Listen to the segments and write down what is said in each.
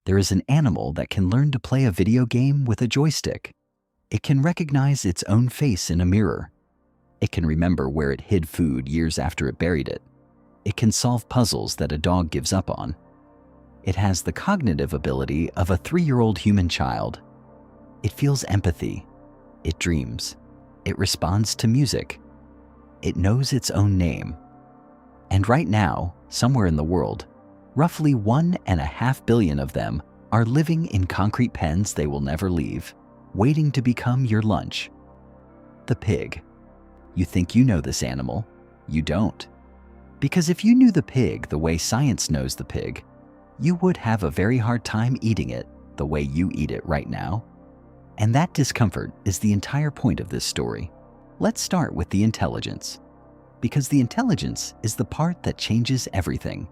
There is an animal that can learn to play a video game with a joystick. It can recognize its own face in a mirror. It can remember where it hid food years after it buried it. It can solve puzzles that a dog gives up on. It has the cognitive ability of a 3-year-old human child. It feels empathy. It dreams. It responds to music. It knows its own name. And right now, somewhere in the world, roughly 1.5 billion of them are living in concrete pens they will never leave, waiting to become your lunch. The pig. You think you know this animal. You don't. Because if you knew the pig the way science knows the pig, you would have a very hard time eating it the way you eat it right now. And that discomfort is the entire point of this story. Let's start with the intelligence. Because the intelligence is the part that changes everything.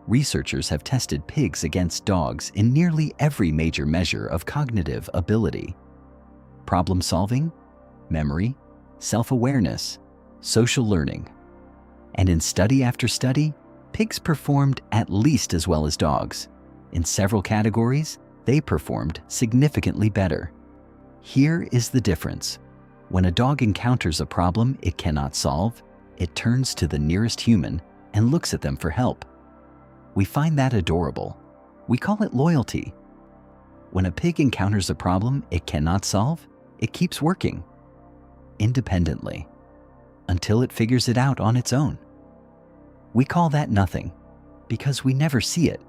Researchers have tested pigs against dogs in nearly every major measure of cognitive ability. Problem solving, memory, self-awareness, social learning. And in study after study, pigs performed at least as well as dogs. In several categories, they performed significantly better. Here is the difference. When a dog encounters a problem it cannot solve, it turns to the nearest human and looks at them for help. We find that adorable. We call it loyalty. When a pig encounters a problem it cannot solve, it keeps working independently until it figures it out on its own. We call that nothing because we never see it,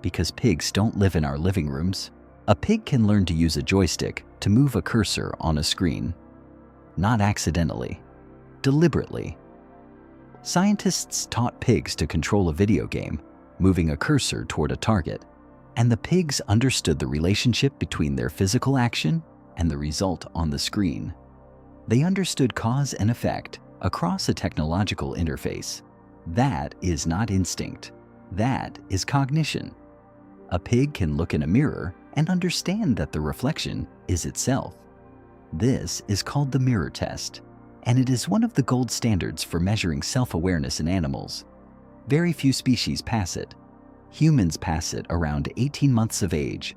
because pigs don't live in our living rooms. A pig can learn to use a joystick to move a cursor on a screen. Not accidentally, deliberately. Scientists taught pigs to control a video game, moving a cursor toward a target, and the pigs understood the relationship between their physical action and the result on the screen. They understood cause and effect across a technological interface. That is not instinct. That is cognition. A pig can look in a mirror and understand that the reflection is itself. This is called the mirror test, and it is one of the gold standards for measuring self-awareness in animals. Very few species pass it. Humans pass it around 18 months of age.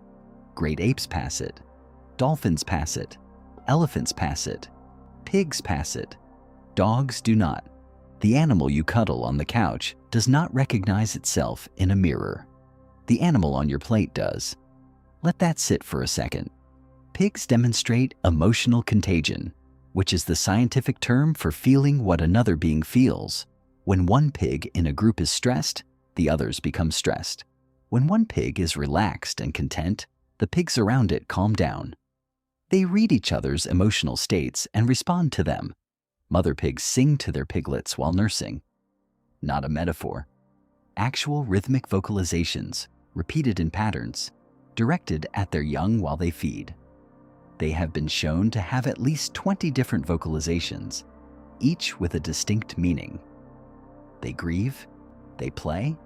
Great apes pass it. Dolphins pass it. Elephants pass it. Pigs pass it. Dogs do not. The animal you cuddle on the couch does not recognize itself in a mirror. The animal on your plate does. Let that sit for a second. Pigs demonstrate emotional contagion, which is the scientific term for feeling what another being feels. When one pig in a group is stressed, the others become stressed. When one pig is relaxed and content, the pigs around it calm down. They read each other's emotional states and respond to them. Mother pigs sing to their piglets while nursing. Not a metaphor. Actual rhythmic vocalizations, repeated in patterns, directed at their young while they feed. They have been shown to have at least 20 different vocalizations, each with a distinct meaning. They grieve, they play,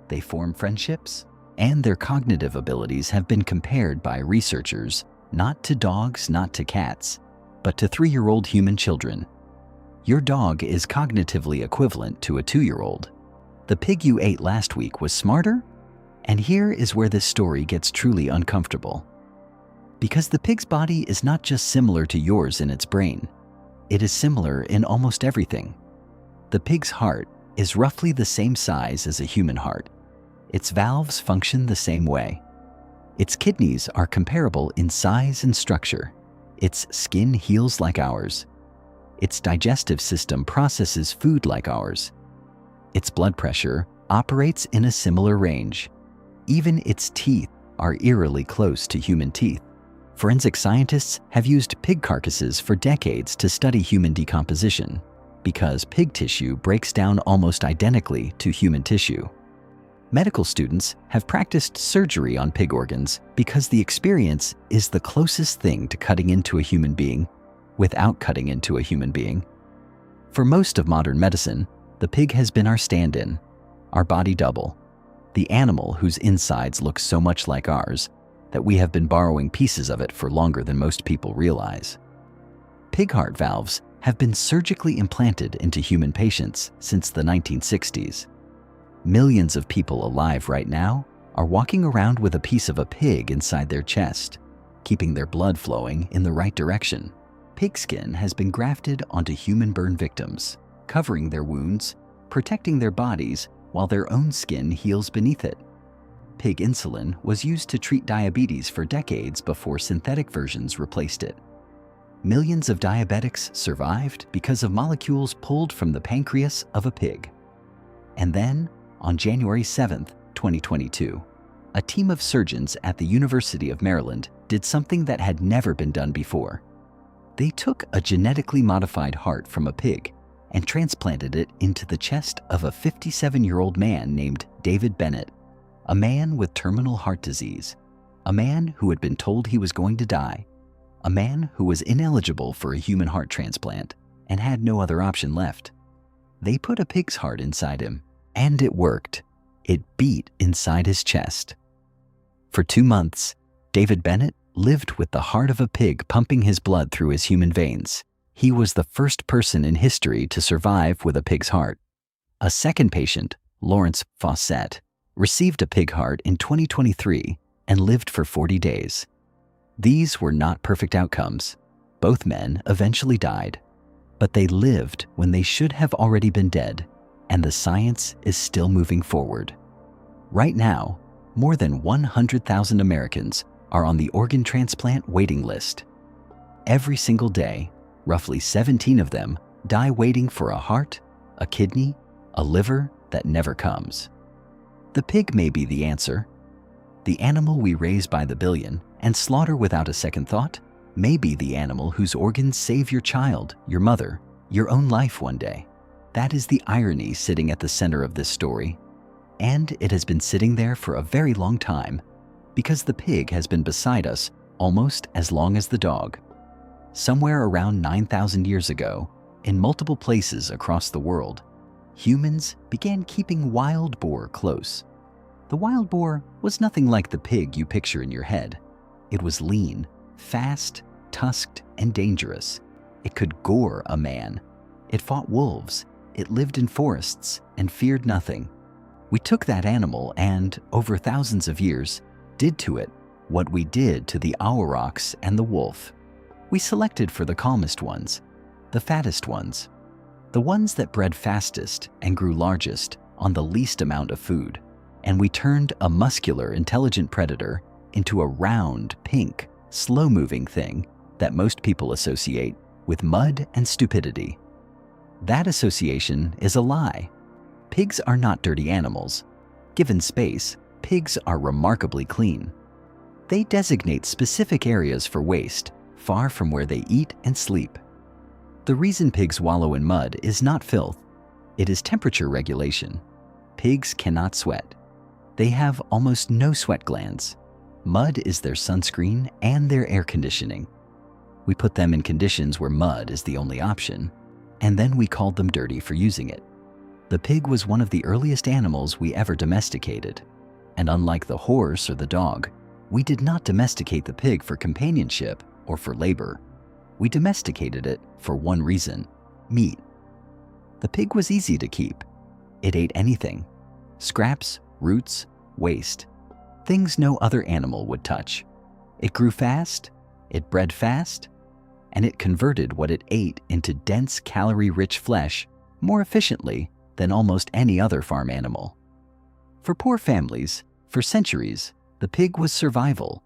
they form friendships, and their cognitive abilities have been compared by researchers not to dogs, not to cats, but to 3-year-old human children. Your dog is cognitively equivalent to a 2-year-old. The pig you ate last week was smarter? And here is where this story gets truly uncomfortable. Because the pig's body is not just similar to yours in its brain, it is similar in almost everything. The pig's heart is roughly the same size as a human heart. Its valves function the same way. Its kidneys are comparable in size and structure. Its skin heals like ours. Its digestive system processes food like ours. Its blood pressure operates in a similar range. Even its teeth are eerily close to human teeth. Forensic scientists have used pig carcasses for decades to study human decomposition because pig tissue breaks down almost identically to human tissue. Medical students have practiced surgery on pig organs because the experience is the closest thing to cutting into a human being without cutting into a human being. For most of modern medicine, the pig has been our stand-in, our body double, the animal whose insides look so much like ours that we have been borrowing pieces of it for longer than most people realize. Pig heart valves have been surgically implanted into human patients since the 1960s. Millions of people alive right now are walking around with a piece of a pig inside their chest, keeping their blood flowing in the right direction. Pig skin has been grafted onto human burn victims, covering their wounds, protecting their bodies while their own skin heals beneath it. Pig insulin was used to treat diabetes for decades before synthetic versions replaced it. Millions of diabetics survived because of molecules pulled from the pancreas of a pig. And then, on January 7, 2022, a team of surgeons at the University of Maryland did something that had never been done before. They took a genetically modified heart from a pig and transplanted it into the chest of a 57-year-old man named David Bennett, a man with terminal heart disease, a man who had been told he was going to die, a man who was ineligible for a human heart transplant and had no other option left. They put a pig's heart inside him, and it worked. It beat inside his chest. For 2 months, David Bennett lived with the heart of a pig pumping his blood through his human veins. He was the first person in history to survive with a pig's heart. A second patient, Lawrence Fawcett, received a pig heart in 2023 and lived for 40 days. These were not perfect outcomes. Both men eventually died, but they lived when they should have already been dead, and the science is still moving forward. Right now, more than 100,000 Americans are on the organ transplant waiting list. Every single day, roughly 17 of them die waiting for a heart, a kidney, a liver that never comes. The pig may be the answer. The animal we raise by the billion and slaughter without a second thought may be the animal whose organs save your child, your mother, your own life one day. That is the irony sitting at the center of this story. And it has been sitting there for a very long time, because the pig has been beside us almost as long as the dog. Somewhere around 9,000 years ago, in multiple places across the world, humans began keeping wild boar close. The wild boar was nothing like the pig you picture in your head. It was lean, fast, tusked, and dangerous. It could gore a man. It fought wolves. It lived in forests and feared nothing. We took that animal and, over thousands of years, did to it what we did to the aurochs and the wolf. We selected for the calmest ones, the fattest ones, the ones that bred fastest and grew largest on the least amount of food, and we turned a muscular, intelligent predator into a round, pink, slow-moving thing that most people associate with mud and stupidity. That association is a lie. Pigs are not dirty animals. Given space, pigs are remarkably clean. They designate specific areas for waste, far from where they eat and sleep. The reason pigs wallow in mud is not filth. It is temperature regulation. Pigs cannot sweat. They have almost no sweat glands. Mud is their sunscreen and their air conditioning. We put them in conditions where mud is the only option, and then we called them dirty for using it. The pig was one of the earliest animals we ever domesticated, and unlike the horse or the dog, we did not domesticate the pig for companionship or for labor. We domesticated it for one reason: meat. The pig was easy to keep. It ate anything: scraps, roots, waste, things no other animal would touch. It grew fast, it bred fast, and it converted what it ate into dense, calorie-rich flesh more efficiently than almost any other farm animal. For poor families, for centuries, the pig was survival.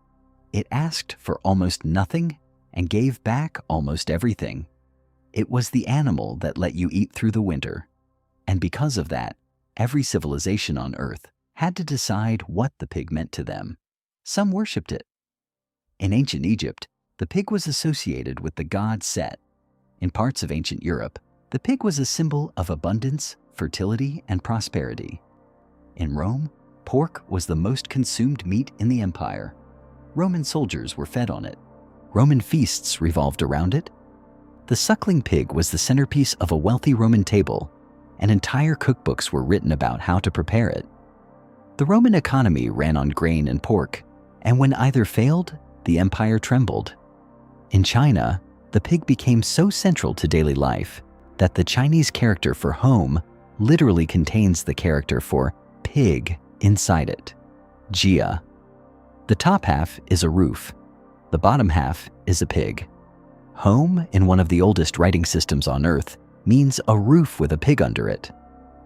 It asked for almost nothing and gave back almost everything. It was the animal that let you eat through the winter. And because of that, every civilization on Earth had to decide what the pig meant to them. Some worshipped it. In ancient Egypt, the pig was associated with the god Set. In parts of ancient Europe, the pig was a symbol of abundance, fertility, and prosperity. In Rome, pork was the most consumed meat in the empire. Roman soldiers were fed on it. Roman feasts revolved around it. The suckling pig was the centerpiece of a wealthy Roman table, and entire cookbooks were written about how to prepare it. The Roman economy ran on grain and pork, and when either failed, the empire trembled. In China, the pig became so central to daily life that the Chinese character for home literally contains the character for pig inside it. Gia. The top half is a roof. The bottom half is a pig. Home, in one of the oldest writing systems on Earth, means a roof with a pig under it.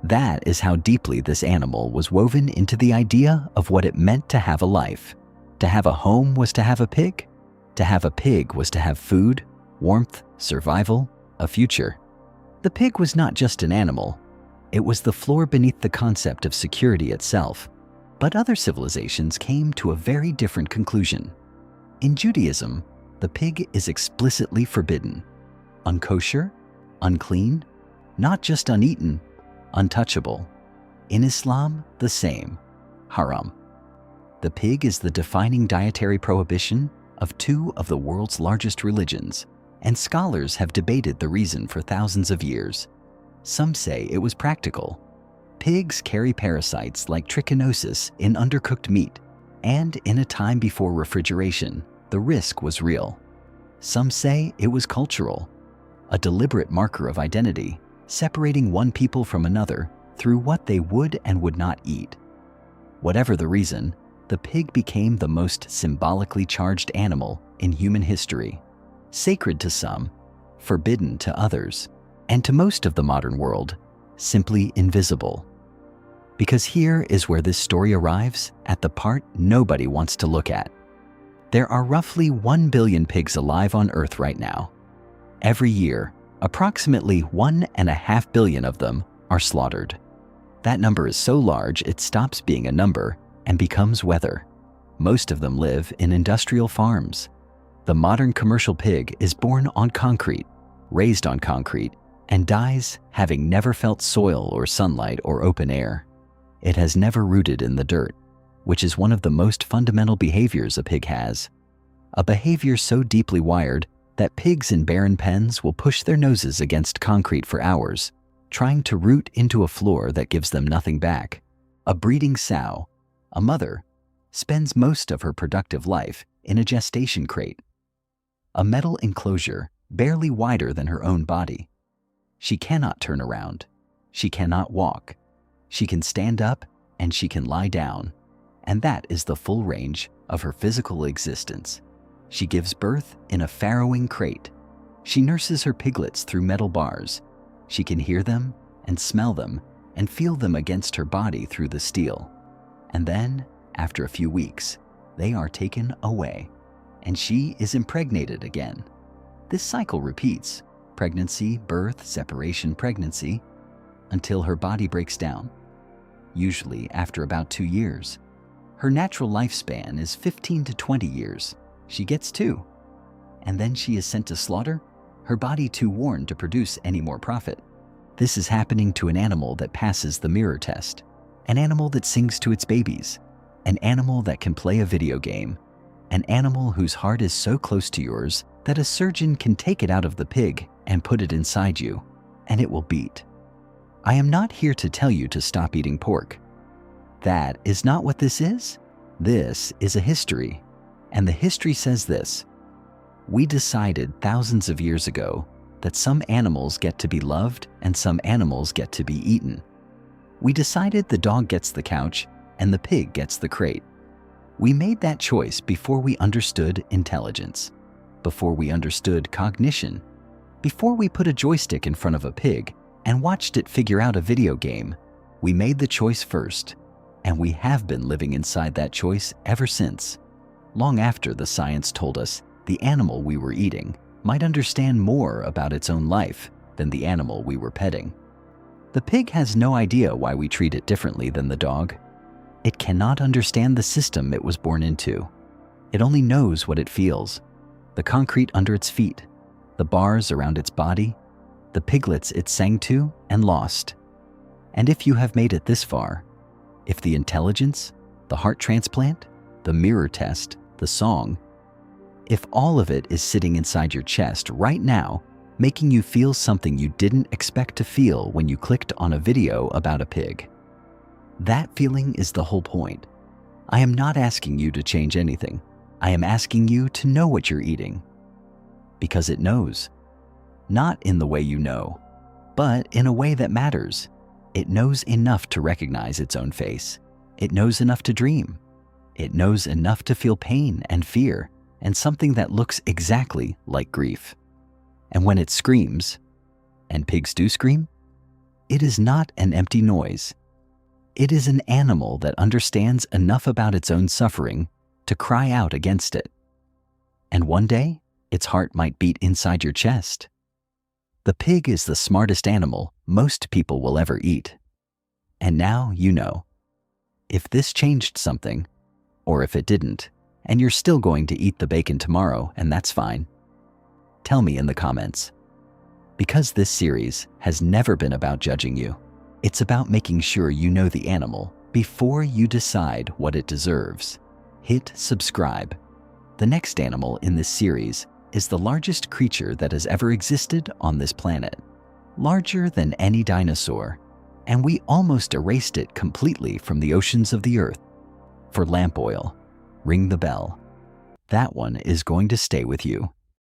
That is how deeply this animal was woven into the idea of what it meant to have a life. To have a home was to have a pig. To have a pig was to have food, warmth, survival, a future. The pig was not just an animal. It was the floor beneath the concept of security itself. But other civilizations came to a very different conclusion. In Judaism, the pig is explicitly forbidden. Unkosher, unclean, not just uneaten, untouchable. In Islam, the same, haram. The pig is the defining dietary prohibition of two of the world's largest religions, and scholars have debated the reason for thousands of years. Some say it was practical. Pigs carry parasites like trichinosis in undercooked meat, and in a time before refrigeration, the risk was real. Some say it was cultural, a deliberate marker of identity, separating one people from another through what they would and would not eat. Whatever the reason, the pig became the most symbolically charged animal in human history, sacred to some, forbidden to others, and to most of the modern world, simply invisible. Because here is where this story arrives at the part nobody wants to look at. There are roughly 1 billion pigs alive on Earth right now. Every year, approximately 1.5 billion of them are slaughtered. That number is so large it stops being a number and becomes weather. Most of them live in industrial farms. The modern commercial pig is born on concrete, raised on concrete, and dies having never felt soil or sunlight or open air. It has never rooted in the dirt, which is one of the most fundamental behaviors a pig has. A behavior so deeply wired that pigs in barren pens will push their noses against concrete for hours, trying to root into a floor that gives them nothing back. A breeding sow, a mother, spends most of her productive life in a gestation crate, a metal enclosure barely wider than her own body. She cannot turn around. She cannot walk. She can stand up and she can lie down. And that is the full range of her physical existence. She gives birth in a farrowing crate. She nurses her piglets through metal bars. She can hear them and smell them and feel them against her body through the steel. And then, after a few weeks, they are taken away, and she is impregnated again. This cycle repeats: pregnancy, birth, separation, pregnancy, until her body breaks down, usually after about 2 years. Her natural lifespan is 15 to 20 years. She gets 2, and then she is sent to slaughter, her body too worn to produce any more profit. This is happening to an animal that passes the mirror test, an animal that sings to its babies, an animal that can play a video game, an animal whose heart is so close to yours that a surgeon can take it out of the pig and put it inside you, and it will beat. I am not here to tell you to stop eating pork. That is not what this is. This is a history, and the history says this: we decided thousands of years ago that some animals get to be loved and some animals get to be eaten. We decided the dog gets the couch and the pig gets the crate. We made that choice before we understood intelligence, before we understood cognition, before we put a joystick in front of a pig and watched it figure out a video game. We made the choice first, and we have been living inside that choice ever since, long after the science told us the animal we were eating might understand more about its own life than the animal we were petting. The pig has no idea why we treat it differently than the dog. It cannot understand the system it was born into. It only knows what it feels: the concrete under its feet, the bars around its body, the piglets it sang to and lost. And if you have made it this far, if the intelligence, the heart transplant, the mirror test, the song, if all of it is sitting inside your chest right now, making you feel something you didn't expect to feel when you clicked on a video about a pig, that feeling is the whole point. I am not asking you to change anything. I am asking you to know what you're eating. Because it knows. Not in the way you know, but in a way that matters. It knows enough to recognize its own face. It knows enough to dream. It knows enough to feel pain and fear and something that looks exactly like grief. And when it screams, and pigs do scream, it is not an empty noise. It is an animal that understands enough about its own suffering to cry out against it. And one day, its heart might beat inside your chest. The pig is the smartest animal most people will ever eat. And now you know. If this changed something, or if it didn't, and you're still going to eat the bacon tomorrow, and that's fine, tell me in the comments. Because this series has never been about judging you. It's about making sure you know the animal before you decide what it deserves. Hit subscribe. The next animal in this series is the largest creature that has ever existed on this planet. Larger than any dinosaur, and we almost erased it completely from the oceans of the earth. For lamp oil, ring the bell. That one is going to stay with you.